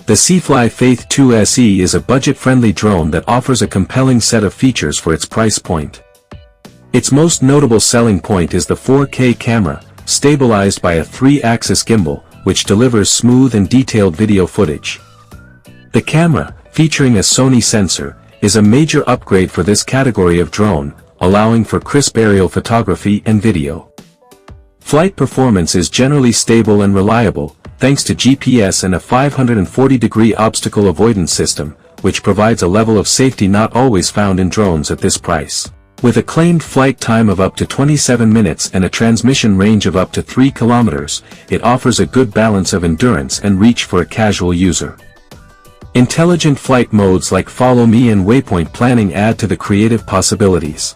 The Faith2 SE is a budget-friendly drone that offers a compelling set of features for its price point. Its most notable selling point is the 4K camera, stabilized by a 3-axis gimbal, which delivers smooth and detailed video footage. The camera, featuring a Sony sensor, is a major upgrade for this category of drone, allowing for crisp aerial photography and video. Flight performance is generally stable and reliable, thanks to GPS and a 540-degree obstacle avoidance system, which provides a level of safety not always found in drones at this price. With a claimed flight time of up to 27 minutes and a transmission range of up to 3 kilometers, it offers a good balance of endurance and reach for a casual user. Intelligent flight modes like Follow Me and Waypoint planning add to the creative possibilities.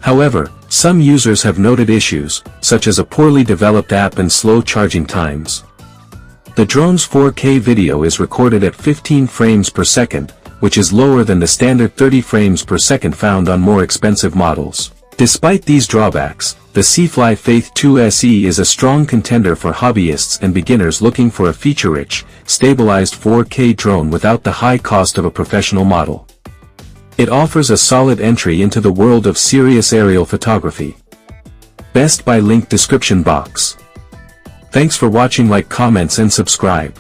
However, some users have noted issues, such as a poorly developed app and slow charging times. The drone's 4K video is recorded at 15 frames per second, which is lower than the standard 30 frames per second found on more expensive models. Despite these drawbacks, the Faith2 SE is a strong contender for hobbyists and beginners looking for a feature-rich, stabilized 4K drone without the high cost of a professional model. It offers a solid entry into the world of serious aerial photography. Best by link description box. Thanks for watching. Like, comments and subscribe.